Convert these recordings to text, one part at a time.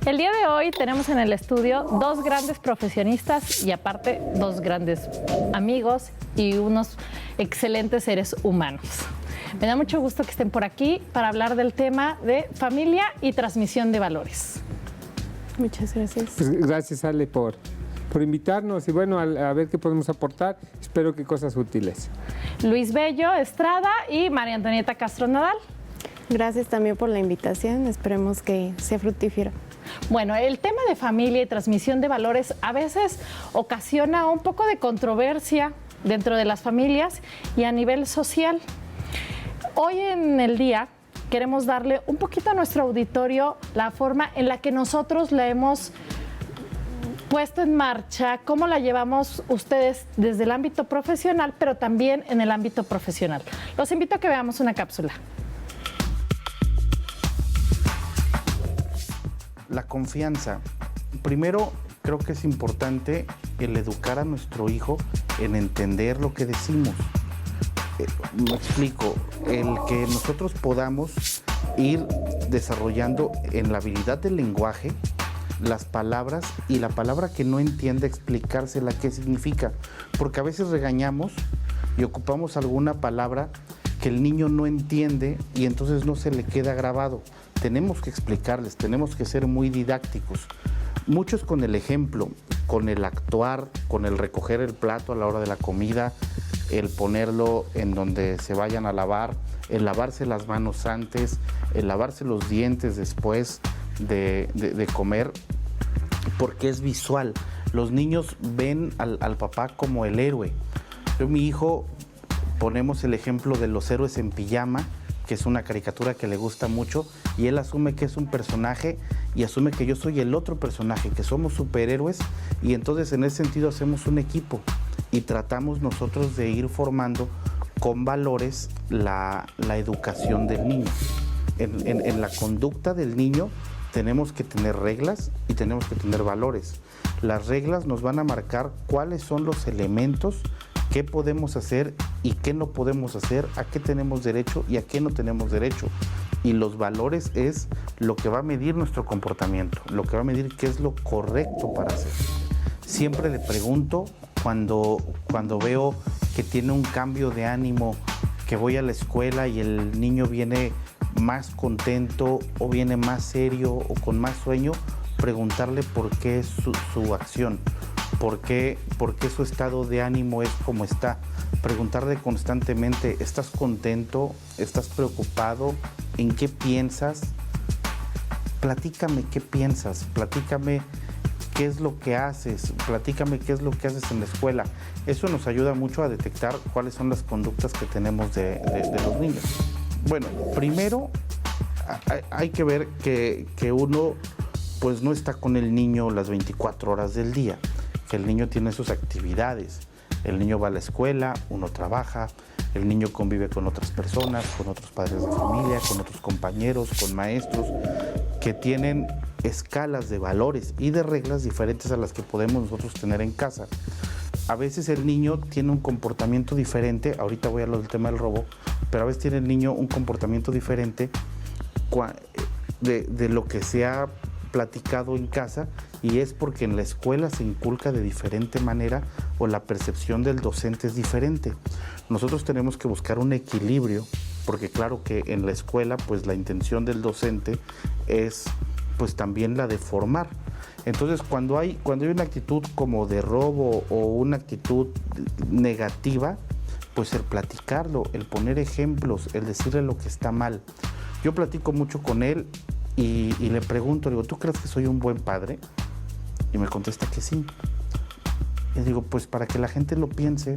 El día de hoy tenemos en el estudio dos grandes profesionistas y aparte dos grandes amigos y unos excelentes seres humanos. Me da mucho gusto que estén por aquí para hablar del tema de familia y transmisión de valores. Muchas gracias. Pues gracias, Ale, por invitarnos y bueno, a ver qué podemos aportar. Espero que cosas útiles. Luis Bello Estrada y María Antonieta Castro Nadal. Gracias también por la invitación. Esperemos que sea fructífero. Bueno, el tema de familia y transmisión de valores a veces ocasiona un poco de controversia dentro de las familias y a nivel social. Hoy en el día queremos darle un poquito a nuestro auditorio la forma en la que nosotros la hemos puesto en marcha, cómo la llevamos ustedes desde el ámbito profesional, pero también en el ámbito profesional. Los invito a que veamos una cápsula. La confianza. Primero, creo que es importante el educar a nuestro hijo en entender lo que decimos. Me explico, el que nosotros podamos ir desarrollando en la habilidad del lenguaje las palabras y la palabra que no entiende explicársela qué significa, porque a veces regañamos y ocupamos alguna palabra que el niño no entiende y entonces no se le queda grabado. Tenemos que explicarles, tenemos que ser muy didácticos. Muchos con el ejemplo, con el actuar, con el recoger el plato a la hora de la comida, el ponerlo en donde se vayan a lavar, el lavarse las manos antes, el lavarse los dientes después de comer, porque es visual. Los niños ven al papá como el héroe. Yo, mi hijo, ponemos el ejemplo de los héroes en pijama, que es una caricatura que le gusta mucho, y él asume que es un personaje y asume que yo soy el otro personaje, que somos superhéroes, y entonces en ese sentido hacemos un equipo y tratamos nosotros de ir formando con valores la educación del niño. En la conducta del niño tenemos que tener reglas y tenemos que tener valores. Las reglas nos van a marcar cuáles son los elementos, qué podemos hacer y qué no podemos hacer, a qué tenemos derecho y a qué no tenemos derecho. Y los valores es lo que va a medir nuestro comportamiento, lo que va a medir qué es lo correcto para hacer. Siempre le pregunto cuando veo que tiene un cambio de ánimo, que voy a la escuela y el niño viene más contento o viene más serio o con más sueño, preguntarle por qué es su acción. ¿Por qué su estado de ánimo es como está? Preguntarle constantemente, ¿estás contento? ¿Estás preocupado? ¿En qué piensas? Platícame qué piensas, platícame qué es lo que haces, platícame qué es lo que haces en la escuela. Eso nos ayuda mucho a detectar cuáles son las conductas que tenemos de los niños. Bueno, primero hay que ver que uno pues no está con el niño las 24 horas del día, que el niño tiene sus actividades. El niño va a la escuela, uno trabaja, el niño convive con otras personas, con otros padres de familia, con otros compañeros, con maestros, que tienen escalas de valores y de reglas diferentes a las que podemos nosotros tener en casa. A veces el niño tiene un comportamiento diferente, ahorita voy a hablar del tema del robo, pero a veces tiene el niño un comportamiento diferente de lo que se ha platicado en casa, y es porque en la escuela se inculca de diferente manera o la percepción del docente es diferente. Nosotros tenemos que buscar un equilibrio, porque claro que en la escuela pues la intención del docente es pues también la de formar. Entonces cuando hay una actitud como de robo o una actitud negativa, pues el platicarlo, el poner ejemplos, el decirle lo que está mal. Yo platico mucho con él y le pregunto, le digo, ¿tú crees que soy un buen padre? Y me contesta que sí. Y digo, pues para que la gente lo piense,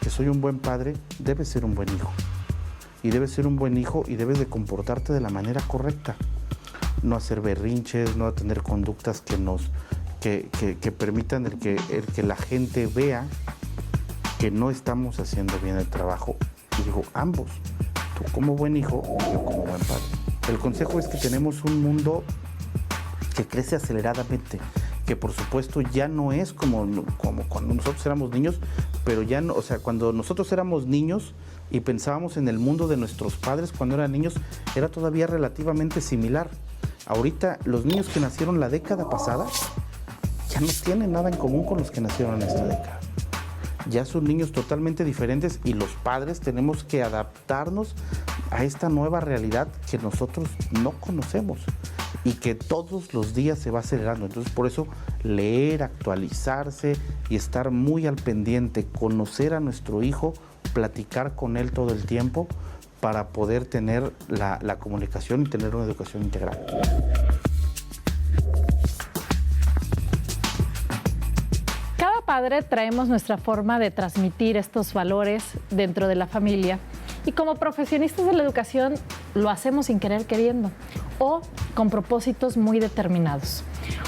que soy un buen padre, debes ser un buen hijo. Y debes ser un buen hijo y debes de comportarte de la manera correcta. No hacer berrinches, no tener conductas que permitan el que la gente vea que no estamos haciendo bien el trabajo. Y digo, ambos, tú como buen hijo y yo como buen padre. El consejo es que tenemos un mundo que crece aceleradamente, que por supuesto ya no es como cuando nosotros éramos niños, pero ya no, o sea, cuando nosotros éramos niños y pensábamos en el mundo de nuestros padres cuando eran niños, era todavía relativamente similar. Ahorita los niños que nacieron la década pasada ya no tienen nada en común con los que nacieron en esta década. Ya son niños totalmente diferentes y los padres tenemos que adaptarnos a esta nueva realidad que nosotros no conocemos y que todos los días se va acelerando. Entonces, por eso leer, actualizarse y estar muy al pendiente, conocer a nuestro hijo, platicar con él todo el tiempo para poder tener la comunicación y tener una educación integral. Cada padre traemos nuestra forma de transmitir estos valores dentro de la familia y como profesionistas de la educación lo hacemos sin querer queriendo o con propósitos muy determinados.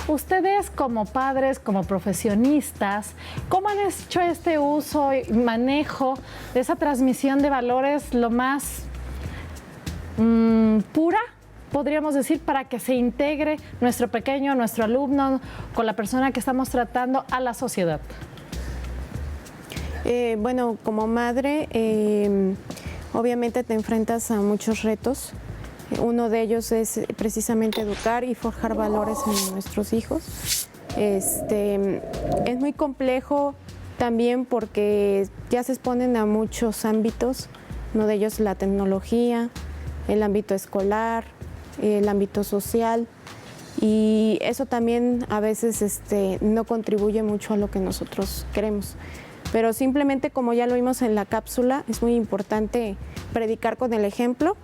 Ustedes como padres, como profesionistas, ¿cómo han hecho este uso y manejo de esa transmisión de valores lo más pura, podríamos decir, para que se integre nuestro pequeño, nuestro alumno, con la persona que estamos tratando a la sociedad? Bueno, como madre, obviamente te enfrentas a muchos retos. Uno de ellos es precisamente educar y forjar valores en nuestros hijos. Es muy complejo también porque ya se exponen a muchos ámbitos, uno de ellos la tecnología, el ámbito escolar, el ámbito social, y eso también a veces no contribuye mucho a lo que nosotros queremos. Pero simplemente, como ya lo vimos en la cápsula, es muy importante predicar con el ejemplo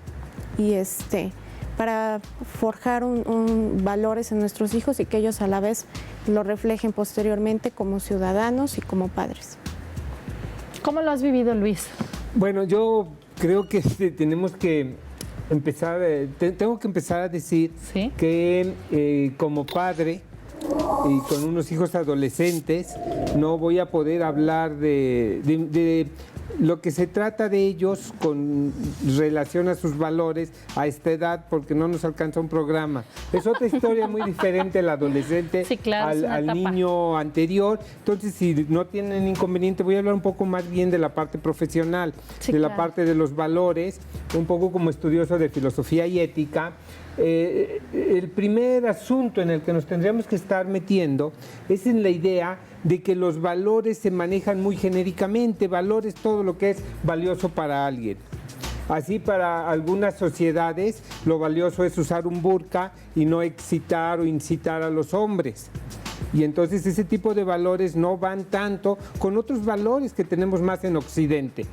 y para forjar valores en nuestros hijos y que ellos a la vez lo reflejen posteriormente como ciudadanos y como padres. ¿Cómo lo has vivido, Luis? Bueno, yo creo que tenemos que tengo que empezar a decir ¿Sí? que como padre y con unos hijos adolescentes no voy a poder hablar de lo que se trata de ellos con relación a sus valores a esta edad, porque no nos alcanza un programa. Es otra historia muy diferente el adolescente sí, claro, al niño anterior. Entonces, si no tienen inconveniente, voy a hablar un poco más bien de la parte profesional, sí, de claro, la parte de los valores, un poco como estudioso de filosofía y ética. El primer asunto en el que nos tendríamos que estar metiendo es en la idea de que los valores se manejan muy genéricamente. Valores, todo lo que es valioso para alguien. Así, para algunas sociedades lo valioso es usar un burka y no excitar o incitar a los hombres. Y entonces ese tipo de valores no van tanto con otros valores que tenemos más en Occidente.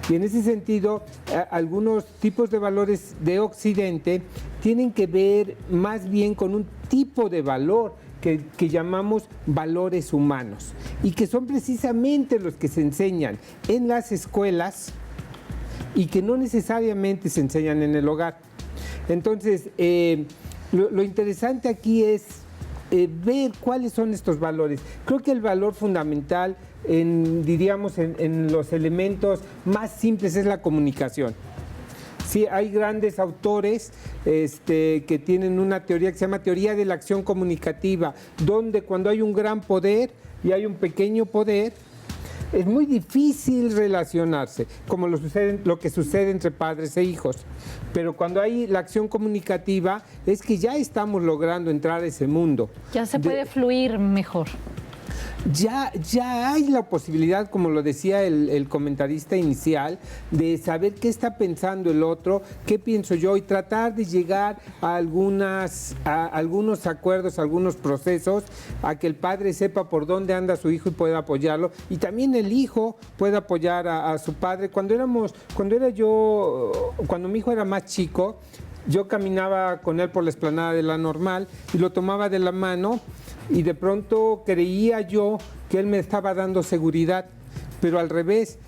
Y en ese sentido, algunos tipos de valores de Occidente tienen que ver más bien con un tipo de valor que llamamos valores humanos y que son precisamente los que se enseñan en las escuelas y que no necesariamente se enseñan en el hogar. Entonces, lo interesante aquí es ver cuáles son estos valores. Creo que el valor fundamental, diríamos, en los elementos más simples es la comunicación. Sí, hay grandes autores que tienen una teoría que se llama teoría de la acción comunicativa, donde cuando hay un gran poder y hay un pequeño poder, es muy difícil relacionarse, como lo que sucede entre padres e hijos. Pero cuando hay la acción comunicativa, es que ya estamos logrando entrar a ese mundo. Ya se puede fluir mejor. Ya hay la posibilidad, como lo decía el comentarista inicial, de saber qué está pensando el otro, qué pienso yo, y tratar de llegar a algunos acuerdos, a algunos procesos, a que el padre sepa por dónde anda su hijo y pueda apoyarlo, y también el hijo pueda apoyar a su padre. Cuando mi hijo era más chico, yo caminaba con él por la explanada de la Normal y lo tomaba de la mano, y de pronto creía yo que él me estaba dando seguridad, pero al revés.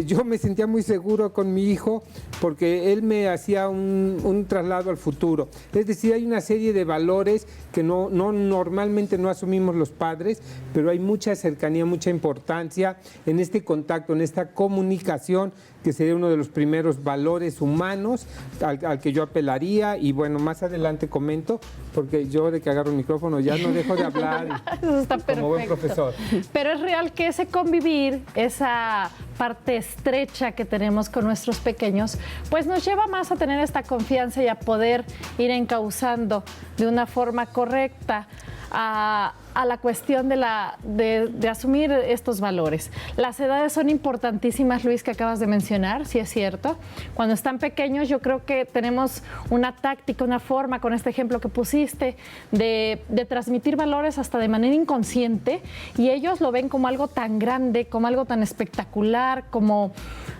Yo me sentía muy seguro con mi hijo porque él me hacía un traslado al futuro. Es decir, hay una serie de valores que normalmente no asumimos los padres, pero hay mucha cercanía, mucha importancia en este contacto, en esta comunicación, que sería uno de los primeros valores humanos al que yo apelaría. Y bueno, más adelante comento, porque yo de que agarro el micrófono ya no dejo de hablar. Eso está perfecto. Como buen profesor. Pero es real que ese convivir, esa parte parte estrecha que tenemos con nuestros pequeños, pues nos lleva más a tener esta confianza y a poder ir encauzando de una forma correcta a la cuestión de asumir estos valores. Las edades son importantísimas, Luis, que acabas de mencionar, sí es cierto. Cuando están pequeños yo creo que tenemos una táctica, una forma, con este ejemplo que pusiste, de transmitir valores hasta de manera inconsciente, y ellos lo ven como algo tan grande, como algo tan espectacular, como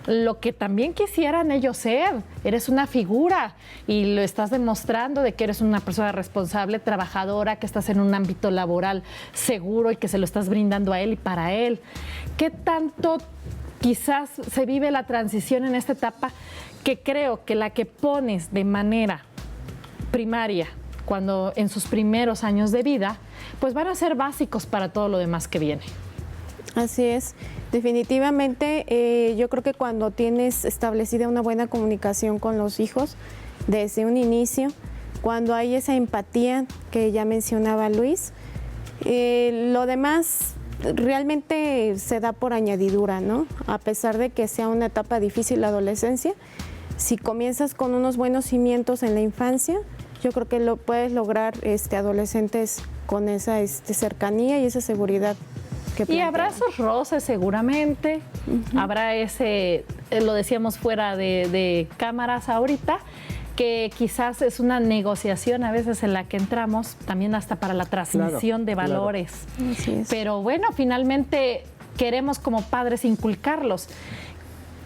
lo que también quisieran ellos ser. Eres una figura y lo estás demostrando de que eres una persona responsable, trabajadora, que estás en un ámbito laboral seguro y que se lo estás brindando a él y para él. ¿Qué tanto quizás se vive la transición en esta etapa, que creo que la que pones de manera primaria, cuando en sus primeros años de vida, pues van a ser básicos para todo lo demás que viene? Así es. Definitivamente, yo creo que cuando tienes establecida una buena comunicación con los hijos desde un inicio, cuando hay esa empatía que ya mencionaba Luis, lo demás realmente se da por añadidura, ¿no? A pesar de que sea una etapa difícil la adolescencia, si comienzas con unos buenos cimientos en la infancia, yo creo que lo puedes lograr adolescentes con esa cercanía y esa seguridad. Y habrá esos roces seguramente, habrá ese, lo decíamos fuera de cámaras ahorita, que quizás es una negociación a veces en la que entramos, también hasta para la transmisión de valores. Claro. Así es. Pero bueno, finalmente queremos como padres inculcarlos.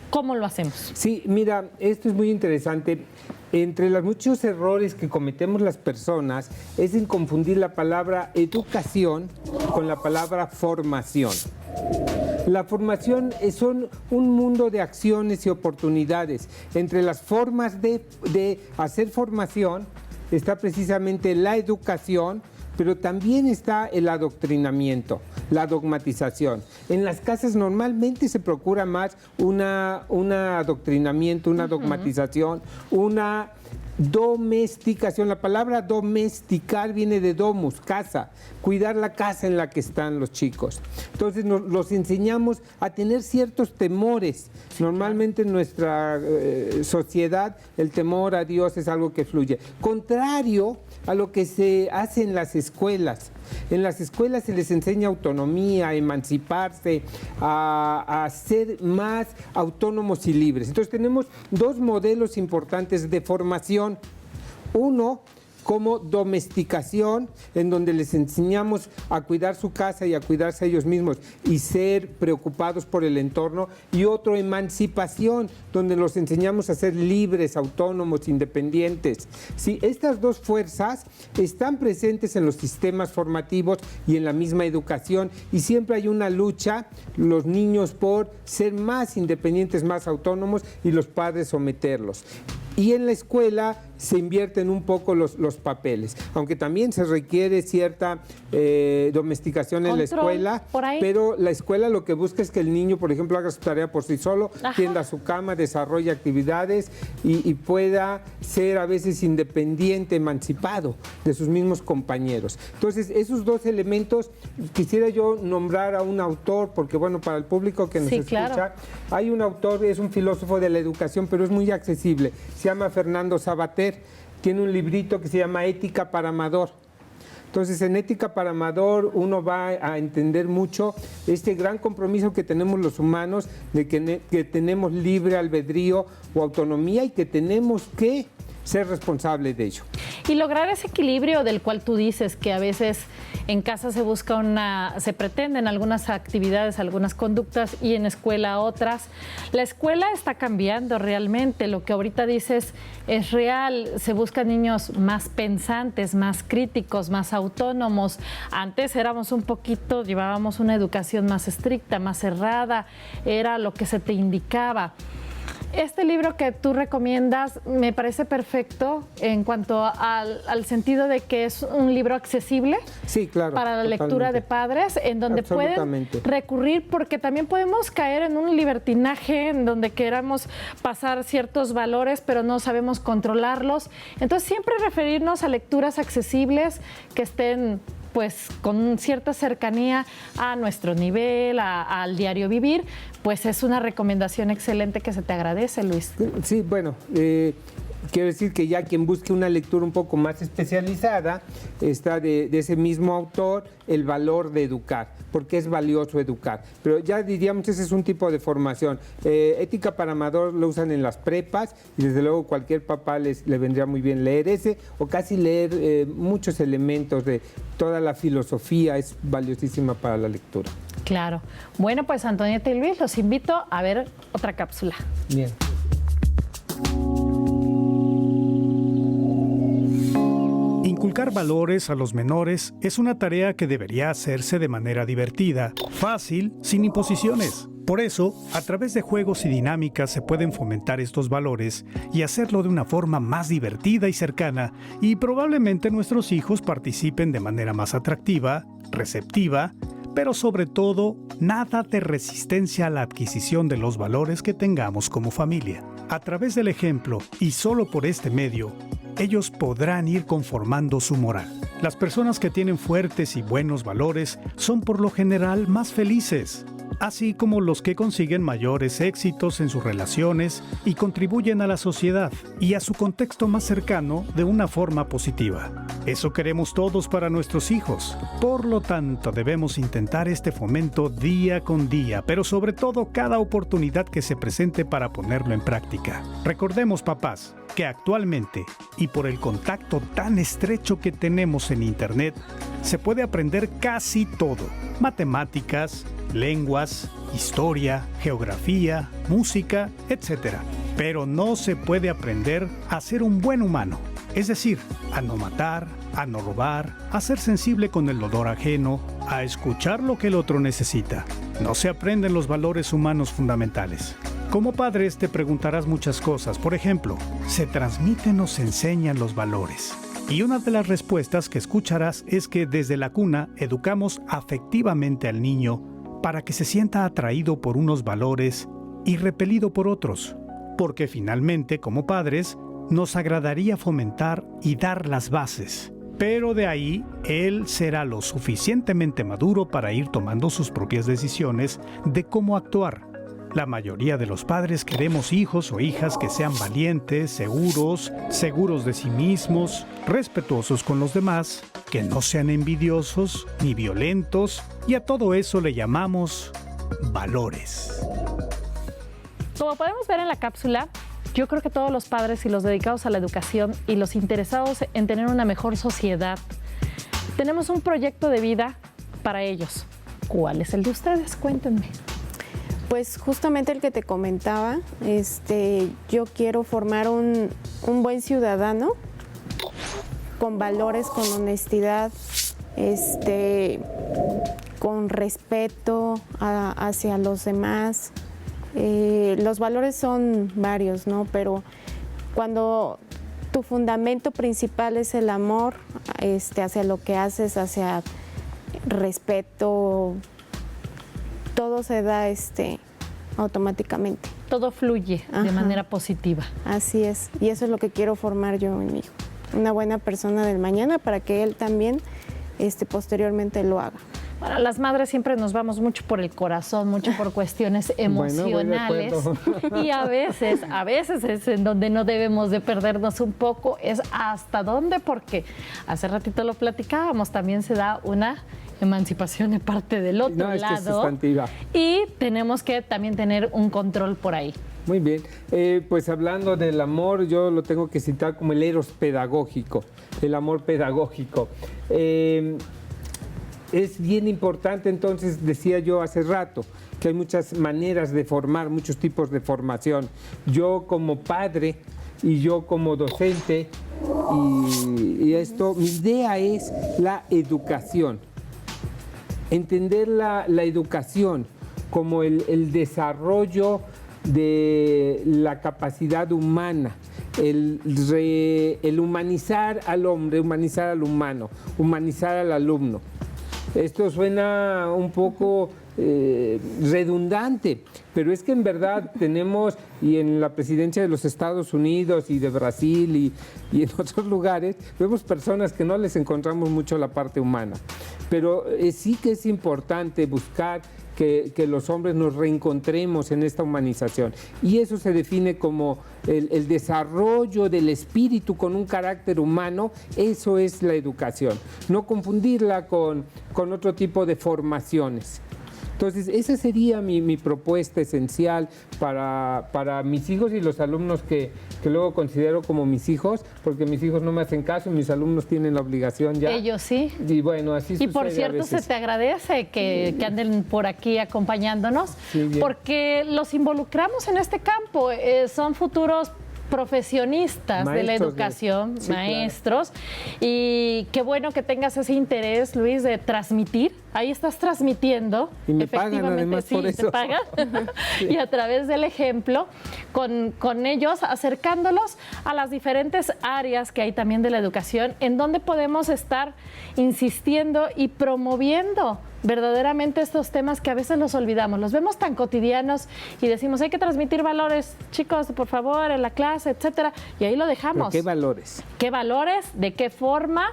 ¿Cómo lo hacemos? Sí, mira, esto es muy interesante. Entre los muchos errores que cometemos las personas es en confundir la palabra educación con la palabra formación. La formación son un mundo de acciones y oportunidades. Entre las formas de hacer formación está precisamente la educación, pero también está el adoctrinamiento, la dogmatización. En las casas normalmente se procura más un adoctrinamiento, una dogmatización, una domesticación. La palabra domesticar viene de domus, casa, cuidar la casa en la que están los chicos. Entonces los enseñamos a tener ciertos temores. Normalmente en nuestra sociedad el temor a Dios es algo que fluye. Contrario a lo que se hace en las escuelas. En las escuelas se les enseña autonomía, a emanciparse, a ser más autónomos y libres. Entonces tenemos dos modelos importantes de formación. Uno, como domesticación, en donde les enseñamos a cuidar su casa y a cuidarse a ellos mismos y ser preocupados por el entorno, y otro, emancipación, donde los enseñamos a ser libres, autónomos, independientes. Sí, estas dos fuerzas están presentes en los sistemas formativos y en la misma educación, y siempre hay una lucha, los niños por ser más independientes, más autónomos, y los padres someterlos. Y en la escuela se invierten un poco los papeles, aunque también se requiere cierta domesticación en la escuela, pero la escuela lo que busca es que el niño, por ejemplo, haga su tarea por sí solo, tienda su cama, desarrolle actividades y pueda ser a veces independiente, emancipado de sus mismos compañeros. Entonces, esos dos elementos, quisiera yo nombrar a un autor, porque bueno, para el público que nos escucha, hay un autor, es un filósofo de la educación, pero es muy accesible, se llama Fernando Savater, tiene un librito que se llama Ética para Amador. Entonces, en Ética para Amador uno va a entender mucho este gran compromiso que tenemos los humanos de que tenemos libre albedrío o autonomía y que tenemos que ser responsables de ello. Y lograr ese equilibrio del cual tú dices que a veces en casa se busca se pretenden algunas actividades, algunas conductas y en escuela otras. La escuela está cambiando realmente, lo que ahorita dices es real, se buscan niños más pensantes, más críticos, más autónomos. Antes éramos llevábamos una educación más estricta, más cerrada, era lo que se te indicaba. Este libro que tú recomiendas me parece perfecto en cuanto al sentido de que es un libro accesible, sí, claro, para la lectura de padres, en donde pueden recurrir, porque también podemos caer en un libertinaje en donde queramos pasar ciertos valores pero no sabemos controlarlos. Entonces siempre referirnos a lecturas accesibles que estén pues con cierta cercanía a nuestro nivel, al diario vivir, pues es una recomendación excelente que se te agradece, Luis. Sí, bueno, quiero decir que ya quien busque una lectura un poco más especializada, está de ese mismo autor, El valor de educar, porque es valioso educar. Pero ya diríamos, ese es un tipo de formación. Ética para Amador lo usan en las prepas y desde luego cualquier papá le vendría muy bien leer ese o casi leer muchos elementos de toda la filosofía, es valiosísima para la lectura. Claro. Bueno, pues Antonieta y Luis, los invito a ver otra cápsula. Bien. Inculcar valores a los menores es una tarea que debería hacerse de manera divertida, fácil, sin imposiciones. Por eso, a través de juegos y dinámicas se pueden fomentar estos valores y hacerlo de una forma más divertida y cercana, y probablemente nuestros hijos participen de manera más atractiva, receptiva, pero sobre todo, nada de resistencia a la adquisición de los valores que tengamos como familia. A través del ejemplo, y solo por este medio, ellos podrán ir conformando su moral. Las personas que tienen fuertes y buenos valores son por lo general más felices, así como los que consiguen mayores éxitos en sus relaciones y contribuyen a la sociedad y a su contexto más cercano de una forma positiva. Eso queremos todos para nuestros hijos. Por lo tanto, debemos intentar este fomento día con día, pero sobre todo cada oportunidad que se presente para ponerlo en práctica. Recordemos, papás, que actualmente, y por el contacto tan estrecho que tenemos en Internet, se puede aprender casi todo: matemáticas, lenguas, historia, geografía, música, etc. Pero no se puede aprender a ser un buen humano, es decir, a no matar, a no robar, a ser sensible con el dolor ajeno, a escuchar lo que el otro necesita. No se aprenden los valores humanos fundamentales. Como padres te preguntarás muchas cosas. Por ejemplo, ¿se transmiten o se enseñan los valores? Y una de las respuestas que escucharás es que desde la cuna educamos afectivamente al niño para que se sienta atraído por unos valores y repelido por otros. Porque finalmente, como padres, nos agradaría fomentar y dar las bases. Pero de ahí, él será lo suficientemente maduro para ir tomando sus propias decisiones de cómo actuar. La mayoría de los padres queremos hijos o hijas que sean valientes, seguros de sí mismos, respetuosos con los demás, que no sean envidiosos ni violentos, y a todo eso le llamamos valores. Como podemos ver en la cápsula, yo creo que todos los padres y los dedicados a la educación y los interesados en tener una mejor sociedad, tenemos un proyecto de vida para ellos. ¿Cuál es el de ustedes? Cuéntenme. Pues justamente el que te comentaba, yo quiero formar un buen ciudadano con valores, con honestidad, con respeto hacia los demás. Los valores son varios, ¿no? Pero cuando tu fundamento principal es el amor, hacia lo que haces, hacia respeto, todo se da automáticamente. Todo fluye de manera positiva. Así es, y eso es lo que quiero formar yo en mi hijo. Una buena persona del mañana para que él también posteriormente lo haga. Bueno, las madres siempre nos vamos mucho por el corazón, mucho por cuestiones emocionales. Bueno, y a veces es en donde no debemos de perdernos un poco, es hasta dónde, porque hace ratito lo platicábamos, también se da una emancipación de parte del otro lado. Que es sustantiva. Y tenemos que también tener un control por ahí. Muy bien, pues hablando del amor, yo lo tengo que citar como el eros pedagógico, el amor pedagógico. Es bien importante, entonces, decía yo hace rato, que hay muchas maneras de formar, muchos tipos de formación. Yo como padre y yo como docente, mi idea es la educación. Entender la educación como el desarrollo de la capacidad humana, el humanizar al hombre, humanizar al humano, humanizar al alumno. Esto suena un poco redundante, pero es que en verdad tenemos, y en la presidencia de los Estados Unidos y de Brasil y en otros lugares, vemos personas que no les encontramos mucho la parte humana. Pero sí que es importante buscar que los hombres nos reencontremos en esta humanización. Y eso se define como el desarrollo del espíritu con un carácter humano. Eso es la educación. No confundirla con otro tipo de formaciones. Entonces, esa sería mi propuesta esencial para mis hijos y los alumnos que luego considero como mis hijos, porque mis hijos no me hacen caso y mis alumnos tienen la obligación ya. Ellos sí. Y bueno, así sucede. Y por cierto, se te agradece que anden por aquí acompañándonos, Sí, bien. porque los involucramos en este campo. Son futuros profesionistas de la Maestros educación, sí, maestros, y qué bueno que tengas ese interés, Luis, de transmitir. Ahí estás transmitiendo. Y me pagan, efectivamente, además, sí, por eso. te pagan. Y a través del ejemplo, con ellos, acercándolos a las diferentes áreas que hay también de la educación, en donde podemos estar insistiendo y promoviendo verdaderamente estos temas que a veces los olvidamos, los vemos tan cotidianos y decimos hay que transmitir valores, chicos, por favor, en la clase, etcétera, y ahí lo dejamos. ¿Pero qué valores? ¿Qué valores? ¿De qué forma?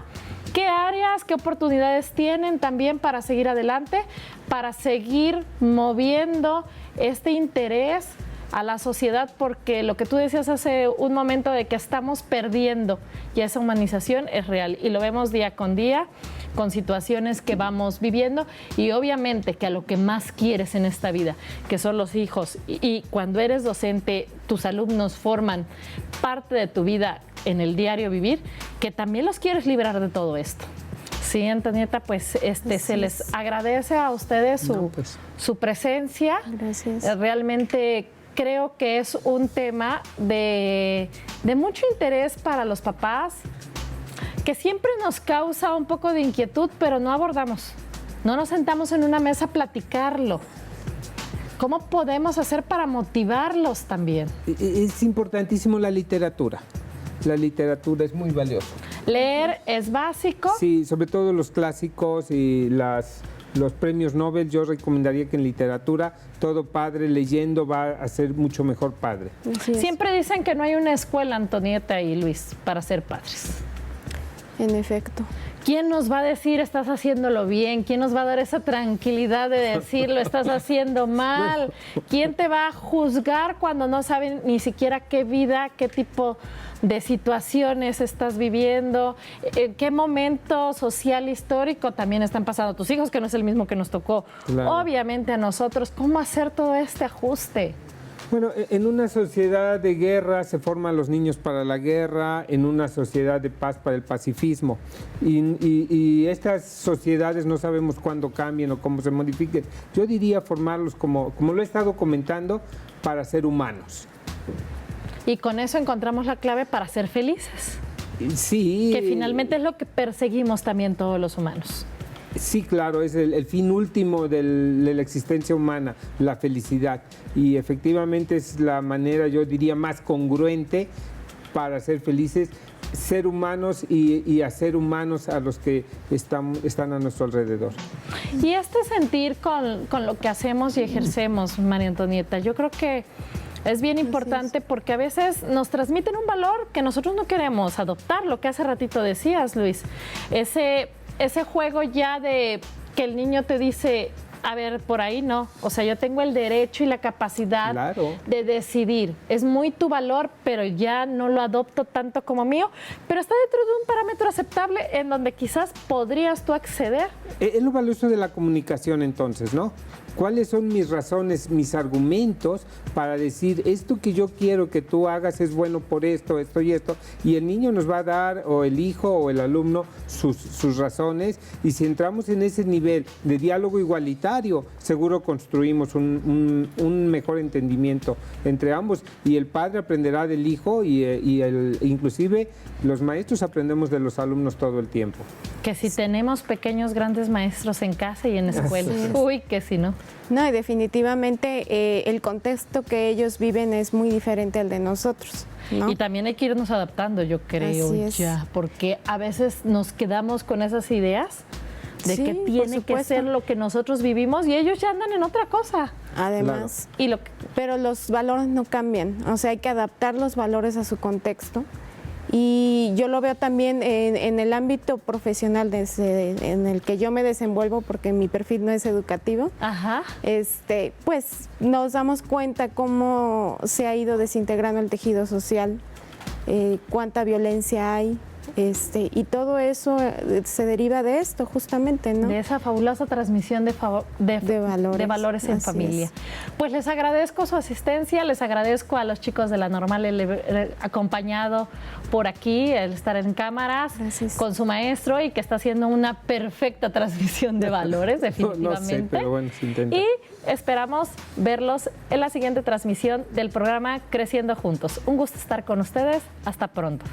¿Qué áreas, qué oportunidades tienen también para seguir adelante, para seguir moviendo este interés a la sociedad? Porque lo que tú decías hace un momento de que estamos perdiendo, y esa humanización es real y lo vemos día con día con situaciones que vamos viviendo, y obviamente que a lo que más quieres en esta vida, que son los hijos, y cuando eres docente, tus alumnos forman parte de tu vida en el diario vivir, que también los quieres librar de todo esto. Sí, Antonieta, pues se les agradece a ustedes su presencia. Gracias. Realmente creo que es un tema de mucho interés para los papás, que siempre nos causa un poco de inquietud, pero no abordamos. No nos sentamos en una mesa a platicarlo. ¿Cómo podemos hacer para motivarlos también? Es importantísimo la literatura. La literatura es muy valiosa. Leer es básico. Sí, sobre todo los clásicos y los premios Nobel. Yo recomendaría que en literatura todo padre leyendo va a ser mucho mejor padre. Así es. Siempre dicen que no hay una escuela, Antonieta y Luis, para ser padres. En efecto. ¿Quién nos va a decir estás haciéndolo bien? ¿Quién nos va a dar esa tranquilidad de decir lo estás haciendo mal? ¿Quién te va a juzgar cuando no saben ni siquiera qué vida, qué tipo de situaciones estás viviendo? ¿En qué momento social histórico también están pasando tus hijos, que no es el mismo que nos tocó? Claro. Obviamente a nosotros. ¿Cómo hacer todo este ajuste? Bueno, en una sociedad de guerra se forman los niños para la guerra, en una sociedad de paz para el pacifismo. Y estas sociedades no sabemos cuándo cambien o cómo se modifiquen. Yo diría formarlos, como lo he estado comentando, para ser humanos. Y con eso encontramos la clave para ser felices, Sí. que finalmente es lo que perseguimos también todos los humanos. Sí, claro, es el fin último de la existencia humana, la felicidad. Y efectivamente es la manera, yo diría, más congruente para ser felices, ser humanos y hacer humanos a los que están a nuestro alrededor. Y este sentir con lo que hacemos y ejercemos, María Antonieta, yo creo que es bien importante porque a veces nos transmiten un valor que nosotros no queremos adoptar, lo que hace ratito decías, Luis. Ese juego ya de que el niño te dice, a ver, por ahí no. O sea, yo tengo el derecho y la capacidad Claro. de decidir. Es muy tu valor, pero ya no lo adopto tanto como mío. Pero está dentro de un parámetro aceptable en donde quizás podrías tú acceder. Es lo valioso de la comunicación entonces, ¿no? ¿Cuáles son mis razones, mis argumentos para decir esto que yo quiero que tú hagas es bueno por esto, esto y esto? Y el niño nos va a dar, o el hijo o el alumno, sus razones. Y si entramos en ese nivel de diálogo igualitario, seguro construimos un mejor entendimiento entre ambos. Y el padre aprenderá del hijo inclusive los maestros aprendemos de los alumnos todo el tiempo. Que si tenemos pequeños, grandes maestros en casa y en escuela. Uy, que si no. No, y definitivamente el contexto que ellos viven es muy diferente al de nosotros, ¿no? Y también hay que irnos adaptando, yo creo, Así es. ya, porque a veces nos quedamos con esas ideas de Sí, que por tiene que supuesto. ser lo que nosotros vivimos y ellos ya andan en otra cosa. Además, Y pero los valores no cambian, o sea, hay que adaptar los valores a su contexto. Y yo lo veo también en el ámbito profesional en el que yo me desenvuelvo, porque mi perfil no es educativo. Ajá. Pues nos damos cuenta cómo se ha ido desintegrando el tejido social, cuánta violencia hay, y todo eso se deriva de esto justamente, ¿no? De esa fabulosa transmisión de valores en así familia. es. Pues les agradezco su asistencia, les agradezco a los chicos de La Normal el acompañado por aquí, el estar en cámaras Gracias. con su maestro y que está haciendo una perfecta transmisión de valores, definitivamente. No sé, pero bueno, se intenta. Y esperamos verlos en la siguiente transmisión del programa Creciendo Juntos. Un gusto estar con ustedes. Hasta pronto.